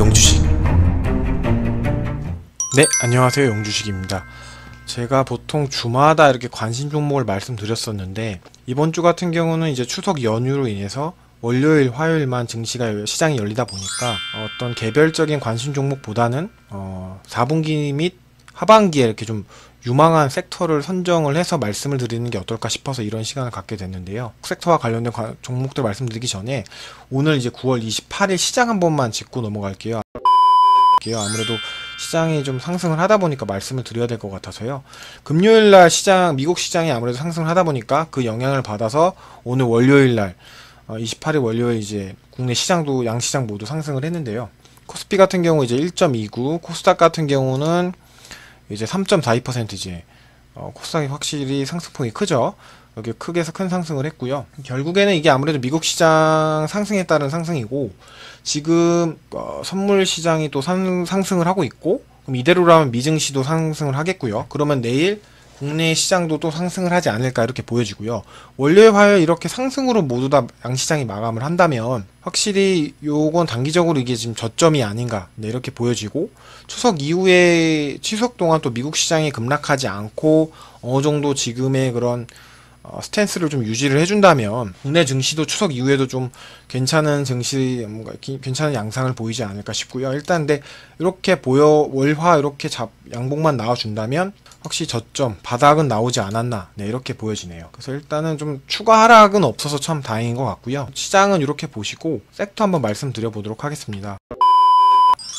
용주식. 네, 안녕하세요. 용주식입니다. 제가 보통 주마다 이렇게 관심 종목을 말씀드렸었는데 이번 주 같은 경우는 이제 추석 연휴로 인해서 월요일, 화요일만 증시가 시장이 열리다 보니까 어떤 개별적인 관심 종목보다는 4분기 및 하반기에 이렇게 좀 유망한 섹터를 선정을 해서 말씀을 드리는 게 어떨까 싶어서 이런 시간을 갖게 됐는데요. 섹터와 관련된 종목들 말씀드리기 전에 오늘 이제 9월 28일 시장 한 번만 짚고 넘어갈게요. 아무래도 시장이 좀 상승을 하다 보니까 말씀을 드려야 될 것 같아서요. 금요일날 시장, 미국 시장이 아무래도 상승을 하다 보니까 그 영향을 받아서 오늘 월요일날 28일 월요일 이제 국내 시장도 양시장 모두 상승을 했는데요. 코스피 같은 경우 이제 1.29, 코스닥 같은 경우는 이제 3.42% 이제 코스닥이 확실히 상승폭이 크죠. 여기 크게 큰 상승을 했고요. 결국에는 이게 아무래도 미국 시장 상승에 따른 상승이고 지금 선물 시장이 또 상승을 하고 있고 그럼 이대로라면 미증시도 상승을 하겠고요. 그러면 내일 국내 시장도 또 상승을 하지 않을까 이렇게 보여지고요. 월요일, 화요일 이렇게 상승으로 모두 다 양시장이 마감을 한다면 확실히 요건 단기적으로 이게 지금 저점이 아닌가 이렇게 보여지고 추석 이후에 추석 동안 또 미국 시장이 급락하지 않고 어느 정도 지금의 그런 스탠스를 좀 유지를 해준다면 국내 증시도 추석 이후에도 좀 괜찮은 증시 뭔가 괜찮은 양상을 보이지 않을까 싶고요. 일단 근데 이렇게 월화 이렇게 양봉만 나와준다면 확실히 저점 바닥은 나오지 않았나 이렇게 보여지네요. 그래서 일단은 좀 추가 하락은 없어서 참 다행인 것 같고요. 시장은 이렇게 보시고 섹터 한번 말씀드려 보도록 하겠습니다.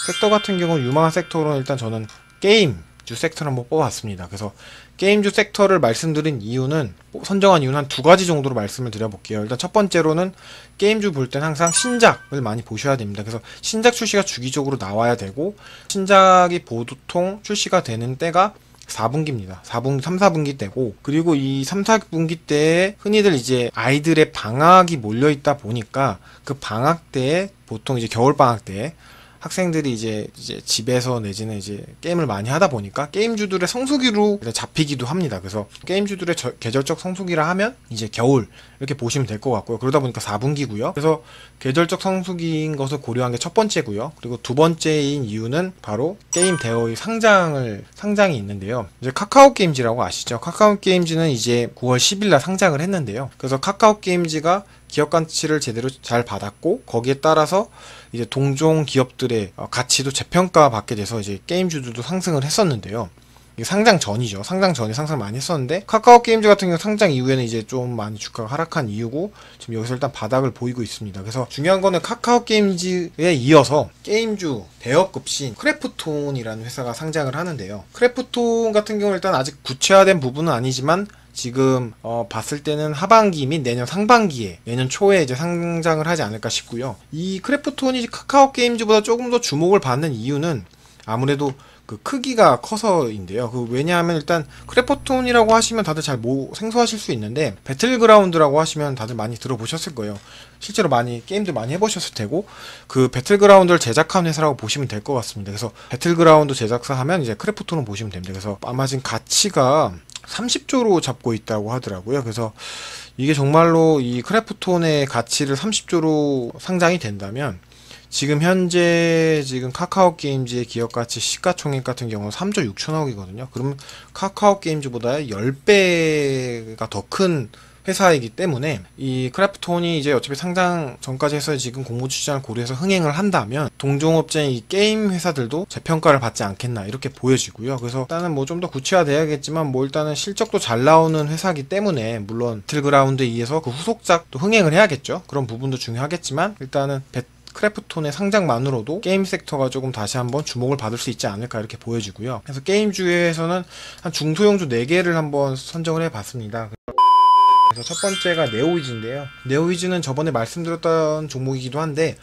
섹터 같은 경우는 유망한 섹터로는 일단 저는 게임주 섹터를 한번 뽑아봤습니다. 그래서 게임주 섹터를 말씀드린 이유는 선정한 이유는 한 두 가지 정도로 말씀을 드려볼게요. 일단 첫 번째로는 게임주 볼 땐 항상 신작을 많이 보셔야 됩니다. 그래서 신작 출시가 주기적으로 나와야 되고 신작이 보통 출시가 되는 때가 4분기입니다. 3, 4분기 때고 그리고 이 3, 4분기 때에 흔히들 이제 아이들의 방학이 몰려있다 보니까 그 방학 때에 보통 이제 겨울방학 때에 학생들이 이제 집에서 내지는 이제 게임을 많이 하다 보니까 게임주들의 성수기로 잡히기도 합니다. 그래서 게임주들의 계절적 성수기라 하면 이제 겨울 이렇게 보시면 될 것 같고요. 그러다 보니까 4분기고요. 그래서 계절적 성수기인 것을 고려한 게 첫 번째고요. 그리고 두 번째인 이유는 바로 게임 대여의 상장이 있는데요. 이제 카카오 게임즈라고 아시죠? 카카오 게임즈는 이제 9월 10일 날 상장을 했는데요. 그래서 카카오 게임즈가 기업 가치를 제대로 잘 받았고 거기에 따라서 이제 동종 기업들의 가치도 재평가 받게 돼서 이제 게임주들도 상승을 했었는데요. 이게 상장 전이죠. 상장 전에 상승을 많이 했었는데 카카오 게임즈 같은 경우 상장 이후에는 이제 좀 많이 주가가 하락한 이유고 지금 여기서 일단 바닥을 보이고 있습니다. 그래서 중요한 거는 카카오 게임즈에 이어서 게임주 대여급신 크래프톤이라는 회사가 상장을 하는데요. 크래프톤 같은 경우 일단 아직 구체화된 부분은 아니지만 지금 봤을 때는 하반기 및 내년 상반기에 내년 초에 이제 상장을 하지 않을까 싶고요. 이 크래프톤이 카카오 게임즈보다 조금 더 주목을 받는 이유는 아무래도 그 크기가 커서인데요. 왜냐하면 일단 크래프톤이라고 하시면 다들 잘 생소하실 수 있는데 배틀그라운드라고 하시면 다들 많이 들어보셨을 거예요. 실제로 게임들 많이 해보셨을 테고 그 배틀그라운드를 제작한 회사라고 보시면 될 것 같습니다. 그래서 배틀그라운드 제작사 하면 이제 크래프톤을 보시면 됩니다. 그래서 아마 지금 가치가 30조로 잡고 있다고 하더라고요. 그래서 이게 정말로 이 크래프톤의 가치를 30조로 상장이 된다면 지금 현재 카카오 게임즈의 기업 가치 시가총액 같은 경우는 3조 6천억이거든요. 그러면 카카오 게임즈보다 10배가 더 큰 회사이기 때문에 이 크래프톤이 이제 어차피 상장 전까지 해서 지금 공모주시장을 고려해서 흥행을 한다면 동종업체인 이 게임 회사들도 재평가를 받지 않겠나 이렇게 보여지고요. 그래서 일단은 뭐 좀 더 구체화돼야겠지만 뭐 일단은 실적도 잘 나오는 회사이기 때문에 물론 배틀그라운드에 의해서 그 후속작도 흥행을 해야겠죠. 그런 부분도 중요하겠지만 일단은 크래프톤의 상장만으로도 게임 섹터가 조금 다시 한번 주목을 받을 수 있지 않을까 이렇게 보여지고요. 그래서 게임주에서는 한 중소형주 4개를 한번 선정을 해봤습니다. 그래서 첫 번째가 네오위즈인데요. 네오위즈는 저번에 말씀드렸던 종목이기도 한데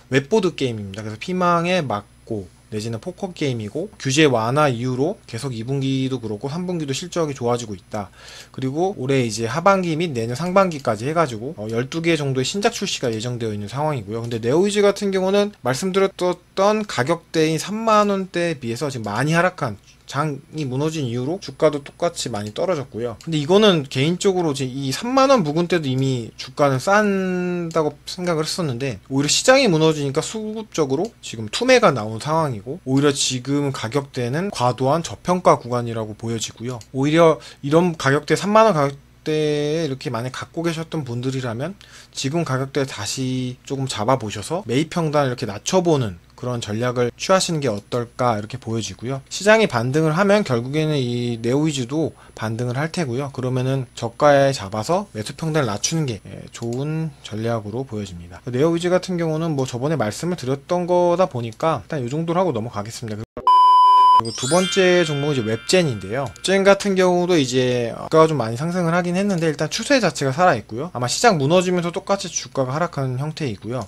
웹보드 게임입니다. 그래서 피망에 맞고 내지는 포커 게임이고 규제 완화 이후로 계속 2분기도 그렇고 3분기도 실적이 좋아지고 있다. 그리고 올해 이제 하반기 및 내년 상반기까지 해가지고 12개 정도의 신작 출시가 예정되어 있는 상황이고요. 근데 네오위즈 같은 경우는 말씀드렸던 가격대인 3만원대에 비해서 지금 많이 하락한 장이 무너진 이후로 주가도 똑같이 많이 떨어졌고요. 근데 이거는 개인적으로 이 3만원 부근 때도 이미 주가는 싼다고 생각을 했었는데 오히려 시장이 무너지니까 수급적으로 지금 투매가 나온 상황이고 오히려 지금 가격대는 과도한 저평가 구간이라고 보여지고요. 오히려 이런 가격대 3만원 가격대에 이렇게 만약 갖고 계셨던 분들이라면 지금 가격대 다시 조금 잡아보셔서 매입 평단을 이렇게 낮춰보는 그런 전략을 취하시는 게 어떨까 이렇게 보여지고요. 시장이 반등을 하면 결국에는 이 네오위즈도 반등을 할 테고요. 그러면은 저가에 잡아서 매수 평단을 낮추는 게 좋은 전략으로 보여집니다. 네오위즈 같은 경우는 뭐 저번에 말씀을 드렸던 거다 보니까 일단 이 정도로 하고 넘어가겠습니다. 그리고 두 번째 종목은 이제 웹젠인데요. 웹젠 같은 경우도 이제 주가가 좀 많이 상승을 하긴 했는데 일단 추세 자체가 살아있고요. 아마 시장 무너지면서 똑같이 주가가 하락하는 형태이고요.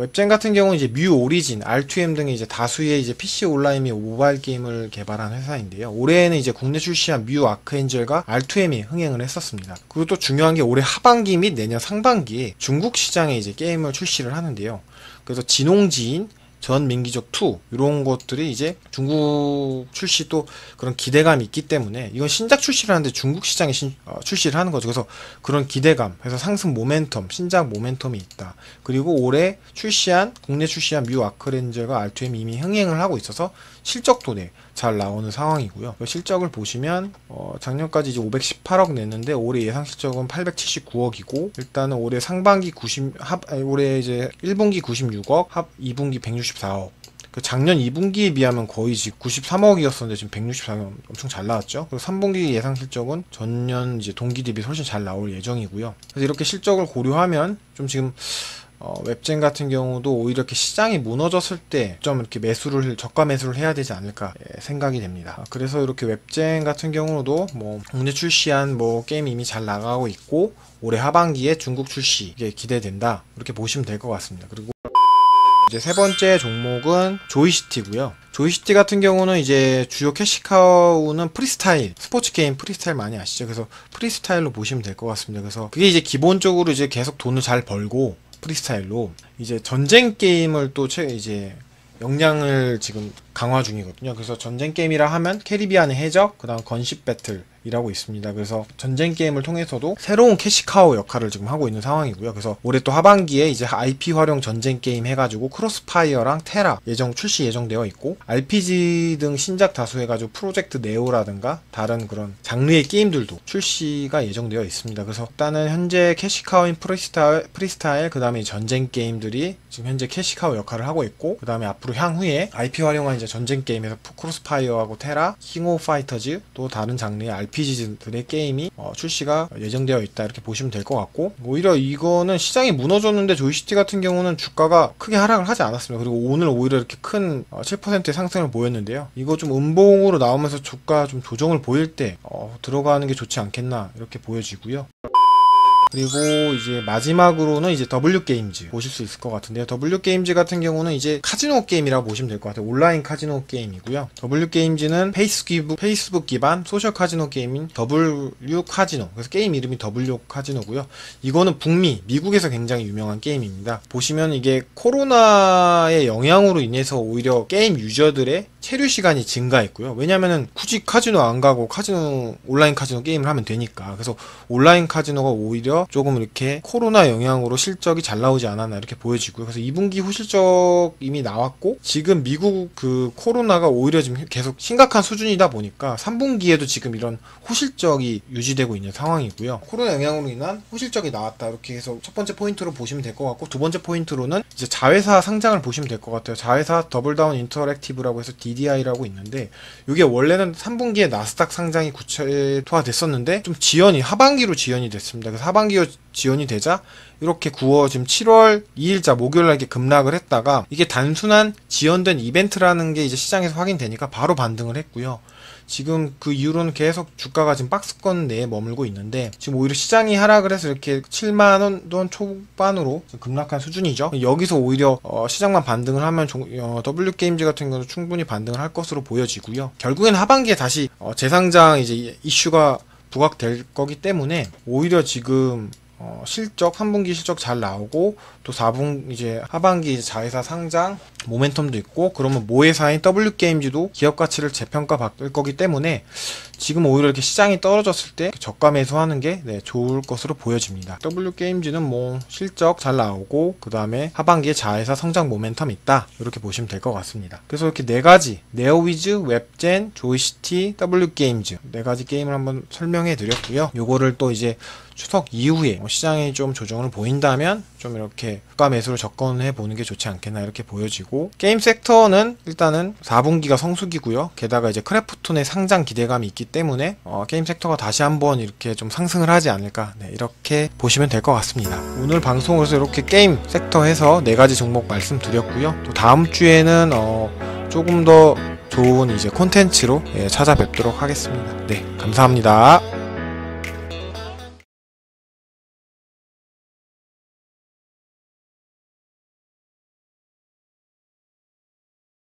웹젠 같은 경우는 이제 뮤 오리진, R2M 등의 이제 다수의 이제 PC 온라인 및 모바일 게임을 개발한 회사인데요. 올해에는 이제 국내 출시한 뮤 아크엔젤과 R2M이 흥행을 했었습니다. 그리고 또 중요한 게 올해 하반기 및 내년 상반기에 중국 시장에 이제 게임을 출시를 하는데요. 그래서 진홍지인 전민기적 2 이런 것들이 이제 중국 출시도 그런 기대감이 있기 때문에 이건 신작 출시를 하는데 중국 시장에 출시를 하는 거죠. 그래서 그런 기대감, 그래서 상승 모멘텀, 신작 모멘텀이 있다. 그리고 올해 국내 출시한 뮤 아크렌저가 R2M 이미 흥행을 하고 있어서 실적도 잘 나오는 상황이고요. 실적을 보시면 작년까지 이제 518억 냈는데 올해 예상 실적은 879억이고 일단은 올해 상반기 올해 이제 1분기 96억, 2분기 164억. 그 작년 2분기에 비하면 거의 지금 93억이었었는데 지금 164억 엄청 잘 나왔죠. 그리고 3분기 예상 실적은 전년 이제 동기 대비 훨씬 잘 나올 예정이고요. 그래서 이렇게 실적을 고려하면 좀 지금 웹젠 같은 경우도 오히려 이렇게 시장이 무너졌을 때 좀 이렇게 저가 매수를 해야 되지 않을까 생각이 됩니다. 그래서 이렇게 웹젠 같은 경우도 뭐 국내 출시한 뭐 게임이 이미 잘 나가고 있고 올해 하반기에 중국 출시 이게 기대된다 이렇게 보시면 될 것 같습니다. 그리고 이제 세 번째 종목은 조이시티고요. 조이시티 같은 경우는 이제 주요 캐시카우는 프리스타일, 스포츠 게임 프리스타일 많이 아시죠? 그래서 프리스타일로 보시면 될 것 같습니다. 그래서 그게 이제 기본적으로 이제 계속 돈을 잘 벌고 프리스타일로 이제 전쟁 게임을 또 이제 역량을 지금 강화 중이거든요. 그래서 전쟁 게임이라 하면 캐리비안의 해적, 그 다음 건십 배틀이라고 있습니다. 그래서 전쟁 게임을 통해서도 새로운 캐시카우 역할을 지금 하고 있는 상황이고요. 그래서 올해 또 하반기에 이제 IP 활용 전쟁 게임 해가지고 크로스파이어랑 테라 출시 예정되어 있고 RPG 등 신작 다수 해가지고 프로젝트 네오라든가 다른 그런 장르의 게임들도 출시가 예정되어 있습니다. 그래서 일단은 현재 캐시카우인 프리스타일 그 다음에 전쟁 게임들이 지금 현재 캐시카우 역할을 하고 있고 그 다음에 앞으로 향후에 IP 활용한 이제 전쟁 게임에서 크로스파이어하고 테라, 킹 오브 파이터즈 또 다른 장르의 RPG들의 게임이 출시가 예정되어 있다 이렇게 보시면 될 것 같고 오히려 이거는 시장이 무너졌는데 조이시티 같은 경우는 주가가 크게 하락을 하지 않았습니다. 그리고 오늘 오히려 이렇게 큰 7%의 상승을 보였는데요. 이거 좀 음봉으로 나오면서 주가 좀 조정을 보일 때 들어가는 게 좋지 않겠나 이렇게 보여지고요. 그리고 이제 마지막으로는 이제 W게임즈 보실 수 있을 것 같은데요. W게임즈 같은 경우는 이제 카지노 게임이라고 보시면 될 것 같아요. 온라인 카지노 게임이고요. W게임즈는 페이스북 기반 소셜 카지노 게임인 W카지노. 그래서 게임 이름이 W카지노고요. 이거는 미국에서 굉장히 유명한 게임입니다. 보시면 이게 코로나의 영향으로 인해서 오히려 게임 유저들의 체류 시간이 증가했고요. 왜냐면은 굳이 카지노 안 가고 온라인 카지노 게임을 하면 되니까. 그래서 온라인 카지노가 오히려 조금 이렇게 코로나 영향으로 실적이 잘 나오지 않았나 이렇게 보여지고요. 그래서 2분기 후실적 이미 나왔고 지금 미국 그 코로나가 오히려 지금 계속 심각한 수준이다 보니까 3분기에도 지금 이런 호실적이 유지되고 있는 상황이고요. 코로나 영향으로 인한 호실적이 나왔다 이렇게 해서 첫 번째 포인트로 보시면 될 것 같고 두 번째 포인트로는 이제 자회사 상장을 보시면 될 것 같아요. 자회사 더블다운 인터랙티브라고 해서 DDI라고 있는데 이게 원래는 3분기에 나스닥 상장이 구체화됐었는데 좀 하반기로 지연이 됐습니다. 그래서 하반기로 지연이 되자 이렇게 지금 7월 2일자 목요일날 이렇게 급락을 했다가 이게 단순한 지연된 이벤트라는 게 이제 시장에서 확인되니까 바로 반등을 했고요. 지금 그 이후로는 계속 주가가 지금 박스권 내에 머물고 있는데 지금 오히려 시장이 하락을 해서 이렇게 7만원 초반으로 급락한 수준이죠. 여기서 오히려 시장만 반등을 하면 W게임즈 같은 경우는 충분히 반등을 할 것으로 보여지고요. 결국엔 하반기에 다시 재상장 이제 이슈가 부각될 거기 때문에 오히려 지금 실적 3분기 실적 잘 나오고 또 4분 이제 하반기 자회사 상장 모멘텀도 있고 그러면 모회사인 W게임즈도 기업 가치를 재평가 받을 거기 때문에 지금 오히려 이렇게 시장이 떨어졌을 때 저가 매수하는 게 좋을 것으로 보여집니다. W게임즈는 뭐 실적 잘 나오고 그 다음에 하반기에 자회사 성장 모멘텀 있다 이렇게 보시면 될 것 같습니다. 그래서 이렇게 네 가지 네오위즈, 웹젠, 조이시티, W게임즈 네 가지 게임을 한번 설명해 드렸고요. 요거를 또 이제 추석 이후에 시장이 좀 조정을 보인다면 좀 이렇게 저가 매수로 접근해 보는 게 좋지 않겠나 이렇게 보여지고, 게임 섹터는 일단은 4분기가 성수기고요. 게다가 이제 크래프톤의 상장 기대감이 있기 때문에 게임 섹터가 다시 한번 이렇게 좀 상승을 하지 않을까 이렇게 보시면 될 것 같습니다. 오늘 방송에서 이렇게 게임 섹터에서 네 가지 종목 말씀드렸고요. 또 다음 주에는 조금 더 좋은 이제 콘텐츠로 찾아뵙도록 하겠습니다. 네, 감사합니다.